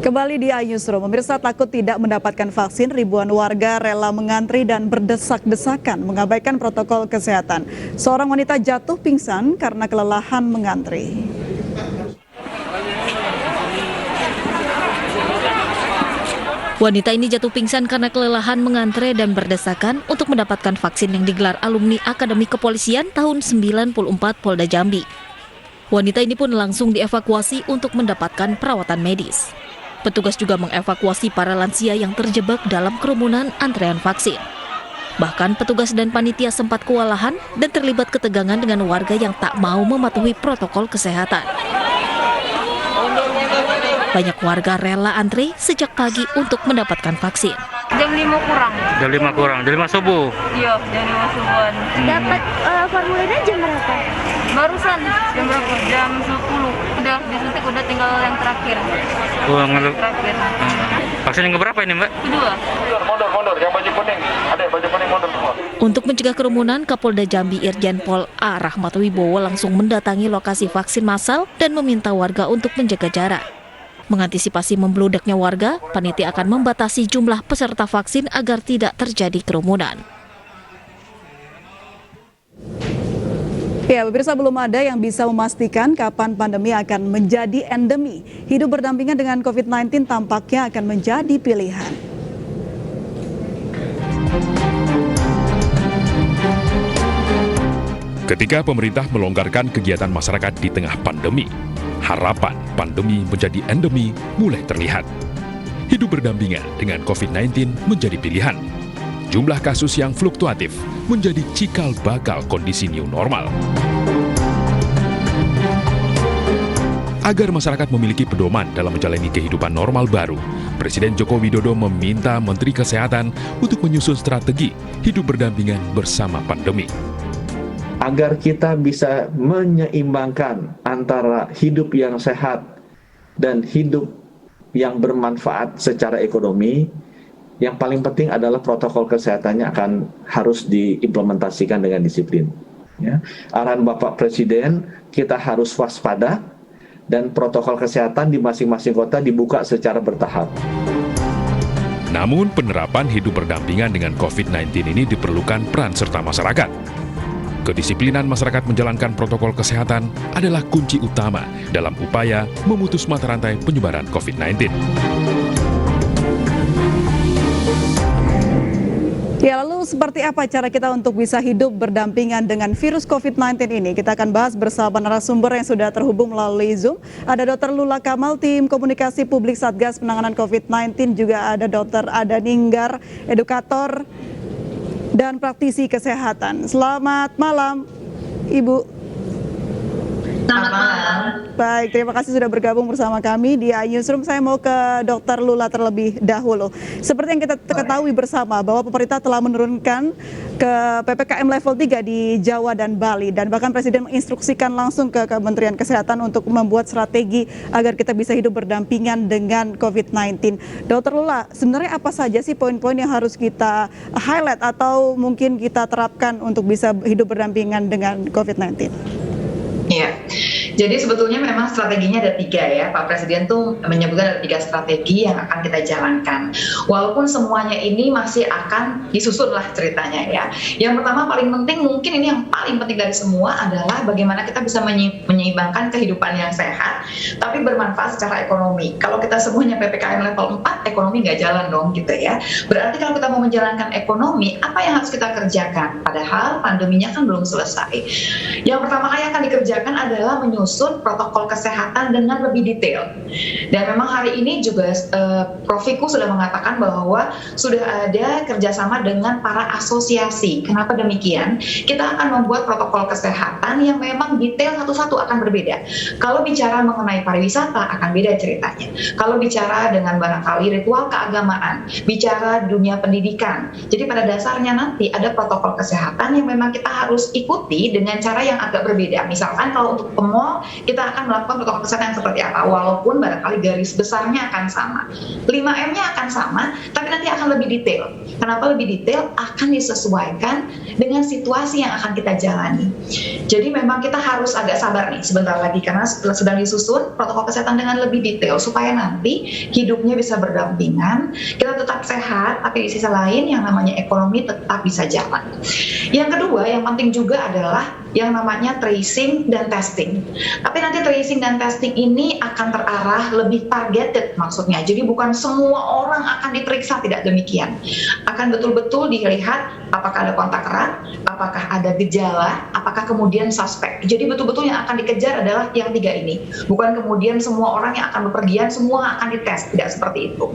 Kembali di iNewsroom, pemirsa takut tidak mendapatkan vaksin, ribuan warga rela mengantri dan berdesak-desakan mengabaikan protokol kesehatan. Seorang wanita jatuh pingsan karena kelelahan mengantri. Wanita ini jatuh pingsan karena kelelahan mengantre dan berdesakan untuk mendapatkan vaksin yang digelar alumni Akademi Kepolisian tahun 94 Polda Jambi. Wanita ini pun langsung dievakuasi untuk mendapatkan perawatan medis. Petugas juga mengevakuasi para lansia yang terjebak dalam kerumunan antrean vaksin. Bahkan petugas dan panitia sempat kewalahan dan terlibat ketegangan dengan warga yang tak mau mematuhi protokol kesehatan. Banyak warga rela antri sejak pagi untuk mendapatkan vaksin. Jam 5 kurang. Jam 5 kurang, jam 5 subuh. Iya, jam 5 subuhan. Dapat formulirnya jam berapa? Barusan jam berapa? Jam 10. Udah disuntik, udah tinggal yang terakhir. Terakhir. Vaksin yang keberapa ini, Mbak? Kedua. Mundur, yang baju kuning. Ada baju kuning mundur semua. Untuk mencegah kerumunan, Kapolda Jambi Irjen Pol A. Rahmat Wibowo langsung mendatangi lokasi vaksin massal dan meminta warga untuk menjaga jarak. Mengantisipasi membludaknya warga, panitia akan membatasi jumlah peserta vaksin agar tidak terjadi kerumunan. Ya, pemirsa, belum ada yang bisa memastikan kapan pandemi akan menjadi endemi. Hidup berdampingan dengan COVID-19 tampaknya akan menjadi pilihan. Ketika pemerintah melonggarkan kegiatan masyarakat di tengah pandemi, harapan pandemi menjadi endemi mulai terlihat. Hidup berdampingan dengan COVID-19 menjadi pilihan. Jumlah kasus yang fluktuatif menjadi cikal bakal kondisi new normal. Agar masyarakat memiliki pedoman dalam menjalani kehidupan normal baru, Presiden Joko Widodo meminta Menteri Kesehatan untuk menyusun strategi hidup berdampingan bersama pandemi. Agar kita bisa menyeimbangkan antara hidup yang sehat dan hidup yang bermanfaat secara ekonomi, yang paling penting adalah protokol kesehatannya harus diimplementasikan dengan disiplin. Ya. Arahan Bapak Presiden, kita harus waspada dan protokol kesehatan di masing-masing kota dibuka secara bertahap. Namun penerapan hidup berdampingan dengan COVID-19 ini diperlukan peran serta masyarakat. Kedisiplinan masyarakat menjalankan protokol kesehatan adalah kunci utama dalam upaya memutus mata rantai penyebaran COVID-19. Ya, lalu seperti apa cara kita untuk bisa hidup berdampingan dengan virus COVID-19 ini? Kita akan bahas bersama narasumber yang sudah terhubung melalui Zoom. Ada Dr. Lula Kamal, tim komunikasi publik Satgas Penanganan COVID-19, juga ada Dr. Ada Ninggar, edukator dan praktisi kesehatan. Selamat malam, Ibu. Selamat malam. Baik, terima kasih sudah bergabung bersama kami di iNewsroom. Saya mau ke Dr. Lula terlebih dahulu. Seperti yang kita ketahui bersama bahwa pemerintah telah menurunkan ke PPKM level 3 di Jawa dan Bali, dan bahkan Presiden menginstruksikan langsung ke Kementerian Kesehatan untuk membuat strategi agar kita bisa hidup berdampingan dengan COVID-19. Dr. Lula, sebenarnya apa saja sih poin-poin yang harus kita highlight atau mungkin kita terapkan untuk bisa hidup berdampingan dengan COVID-19? Iya, jadi sebetulnya memang strateginya ada 3 ya. Pak Presiden tuh menyebutkan ada 3 strategi yang akan kita jalankan. Walaupun semuanya ini masih akan disusun lah ceritanya ya. Yang pertama paling penting, mungkin ini yang paling penting dari semua adalah bagaimana kita bisa menyeimbangkan kehidupan yang sehat, tapi bermanfaat secara ekonomi. Kalau kita semuanya PPKM level 4, ekonomi nggak jalan dong gitu ya. Berarti kalau kita mau menjalankan ekonomi, apa yang harus kita kerjakan? Padahal pandeminya kan belum selesai. Yang pertama kali akan dikerjakan adalah menyusun protokol kesehatan dengan lebih detail. Dan memang hari ini juga Prof. Wiku sudah mengatakan bahwa sudah ada kerjasama dengan para asosiasi. Kenapa demikian? Kita akan membuat protokol kesehatan yang memang detail satu-satu akan berbeda. Kalau bicara mengenai pariwisata akan beda ceritanya. Kalau bicara dengan barangkali ritual keagamaan, bicara dunia pendidikan. Jadi pada dasarnya nanti ada protokol kesehatan yang memang kita harus ikuti dengan cara yang agak berbeda. Misalkan kalau untuk ke mall mall, kita akan melakukan protokol kesehatan yang seperti apa. Walaupun barangkali garis besarnya akan sama. 5M-nya akan sama, tapi nanti akan lebih detail. Kenapa lebih detail? Akan disesuaikan dengan situasi yang akan kita jalani. Jadi memang kita harus agak sabar nih sebentar lagi, karena sedang disusun protokol kesehatan dengan lebih detail, supaya nanti hidupnya bisa berdampingan, kita tetap sehat, tapi di sisi lain yang namanya ekonomi tetap bisa jalan. Yang kedua, yang penting juga adalah yang namanya tracing dan testing. Tapi nanti tracing dan testing ini akan terarah lebih targeted maksudnya. Jadi bukan semua orang akan diperiksa, tidak demikian. Akan betul-betul dilihat apakah ada kontak erat, apakah ada gejala, apakah kemudian suspek. Jadi betul-betul yang akan dikejar adalah yang 3 ini. Bukan kemudian semua orang yang akan bepergian semua akan dites, tidak seperti itu.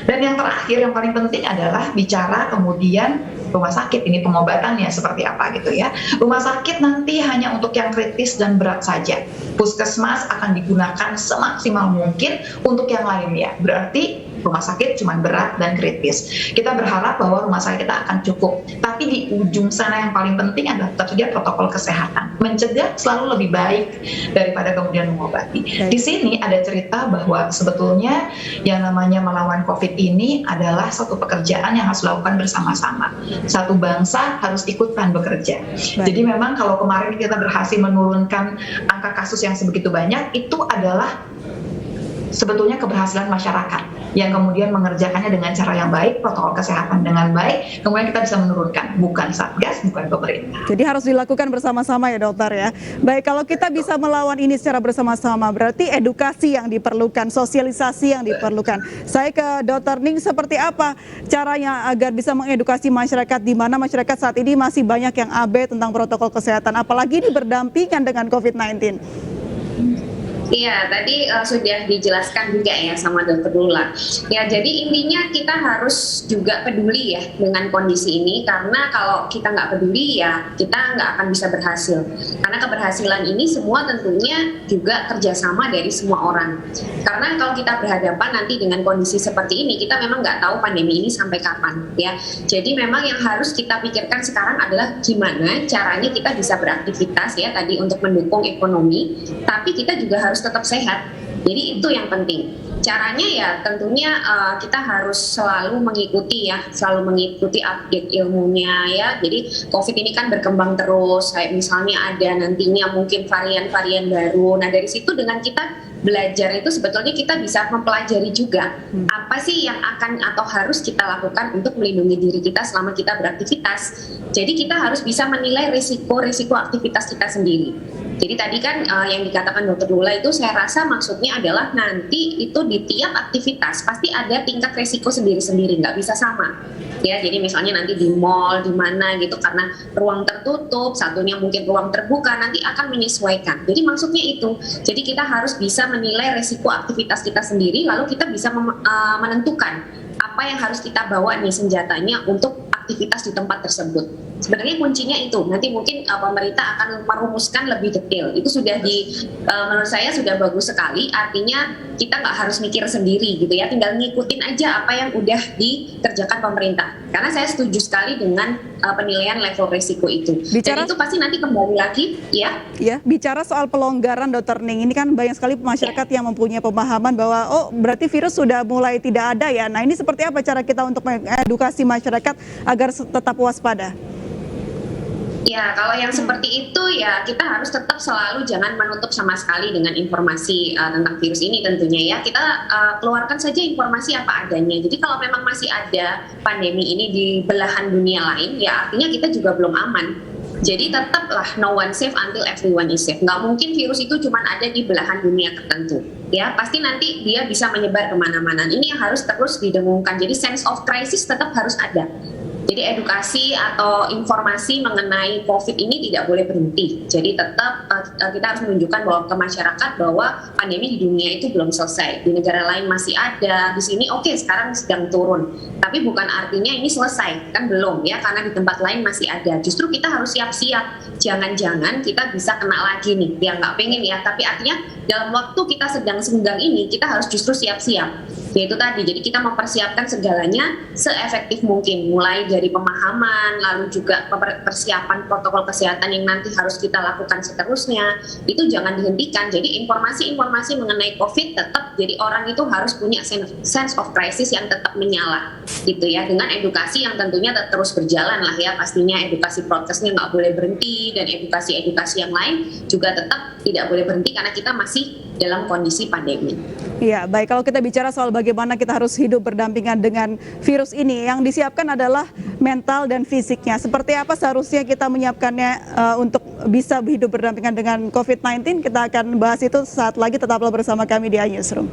Dan yang terakhir yang paling penting adalah bicara kemudian rumah sakit, ini pengobatannya seperti apa gitu ya. Rumah sakit nanti hanya untuk yang kritis dan berat saja. Puskesmas akan digunakan semaksimal mungkin untuk yang lainnya. Berarti rumah sakit cuma berat dan kritis. Kita berharap bahwa rumah sakit kita akan cukup. Tapi di ujung sana yang paling penting adalah tersedia protokol kesehatan. Mencegah selalu lebih baik daripada kemudian mengobati. Di sini ada cerita bahwa sebetulnya yang namanya melawan COVID ini adalah satu pekerjaan yang harus dilakukan bersama-sama. Satu bangsa harus ikutan bekerja. Jadi memang kalau kemarin kita berhasil menurunkan angka kasus yang sebegitu banyak, itu adalah sebetulnya keberhasilan masyarakat yang kemudian mengerjakannya dengan cara yang baik, protokol kesehatan dengan baik, kemudian kita bisa menurunkan, bukan Satgas, bukan pemerintah. Jadi harus dilakukan bersama-sama ya dokter ya. Baik, kalau kita bisa melawan ini secara bersama-sama, berarti edukasi yang diperlukan, sosialisasi yang diperlukan. Saya ke Dr. Ning, seperti apa caranya agar bisa mengedukasi masyarakat, di mana masyarakat saat ini masih banyak yang abai tentang protokol kesehatan, apalagi ini berdampingan dengan COVID-19? Iya, tadi sudah dijelaskan juga ya sama Dr. Lula. Ya, jadi intinya kita harus juga peduli ya dengan kondisi ini, karena kalau kita nggak peduli ya kita nggak akan bisa berhasil. Karena keberhasilan ini semua tentunya juga kerjasama dari semua orang. Karena kalau kita berhadapan nanti dengan kondisi seperti ini, kita memang nggak tahu pandemi ini sampai kapan ya. Jadi memang yang harus kita pikirkan sekarang adalah gimana caranya kita bisa beraktivitas ya tadi untuk mendukung ekonomi, tapi kita juga harus tetap sehat. Jadi itu yang penting. Caranya ya tentunya kita harus selalu mengikuti update ilmunya ya. Jadi COVID ini kan berkembang terus, kayak misalnya ada nantinya mungkin varian-varian baru. Nah dari situ dengan kita belajar itu sebetulnya kita bisa mempelajari juga apa sih yang akan atau harus kita lakukan untuk melindungi diri kita selama kita beraktivitas. Jadi kita harus bisa menilai risiko aktivitas kita sendiri. Jadi tadi kan yang dikatakan Dr. Lula itu saya rasa maksudnya adalah nanti itu di tiap aktivitas pasti ada tingkat risiko sendiri-sendiri, nggak bisa sama. Ya, jadi misalnya nanti di mall, di mana gitu, karena ruang tertutup, satunya mungkin ruang terbuka, nanti akan menyesuaikan. Jadi maksudnya itu, jadi kita harus bisa menilai risiko aktivitas kita sendiri, lalu kita bisa menentukan apa yang harus kita bawa nih senjatanya untuk aktivitas di tempat tersebut. Sebenarnya kuncinya itu, nanti mungkin pemerintah akan merumuskan lebih detail. Itu sudah menurut saya sudah bagus sekali, artinya kita nggak harus mikir sendiri gitu ya, tinggal ngikutin aja apa yang udah dikerjakan pemerintah. Karena saya setuju sekali dengan penilaian level risiko itu. Dan itu pasti nanti kembali lagi ya. Ya, bicara soal pelonggaran Dr. Ning, ini kan banyak sekali masyarakat yang mempunyai pemahaman bahwa oh berarti virus sudah mulai tidak ada ya. Nah ini seperti apa cara kita untuk mengedukasi masyarakat agar tetap waspada? Ya, kalau yang seperti itu ya kita harus tetap selalu jangan menutup sama sekali dengan informasi tentang virus ini tentunya ya. Kita keluarkan saja informasi apa adanya. Jadi kalau memang masih ada pandemi ini di belahan dunia lain, ya artinya kita juga belum aman. Jadi tetaplah no one safe until everyone is safe. Nggak mungkin virus itu cuma ada di belahan dunia tertentu. Ya, pasti nanti dia bisa menyebar kemana-mana. Ini yang harus terus didengungkan. Jadi sense of crisis tetap harus ada. Jadi edukasi atau informasi mengenai COVID ini tidak boleh berhenti. Jadi tetap kita harus menunjukkan bahwa ke masyarakat bahwa pandemi di dunia itu belum selesai. Di negara lain masih ada, di sini oke, sekarang sedang turun. Tapi bukan artinya ini selesai, kan belum ya, karena di tempat lain masih ada. Justru kita harus siap-siap. Jangan-jangan kita bisa kena lagi nih, yang nggak pengen ya. Tapi artinya dalam waktu kita sedang senggang ini, kita harus justru siap-siap. Yaitu tadi, jadi kita mempersiapkan segalanya seefektif mungkin, mulai dari pemahaman, lalu juga persiapan protokol kesehatan yang nanti harus kita lakukan seterusnya, itu jangan dihentikan. Jadi informasi-informasi mengenai COVID tetap, jadi orang itu harus punya sense of crisis yang tetap menyala, gitu ya, dengan edukasi yang tentunya terus berjalan lah ya, pastinya edukasi protesnya nggak boleh berhenti, dan edukasi yang lain juga tetap tidak boleh berhenti karena kita masih dalam kondisi pandemi. Iya, baik. Kalau kita bicara soal bagaimana kita harus hidup berdampingan dengan virus ini, yang disiapkan adalah mental dan fisiknya. Seperti apa seharusnya kita menyiapkannya untuk bisa hidup berdampingan dengan COVID-19? Kita akan bahas itu saat lagi. Tetaplah bersama kami di iNewsroom.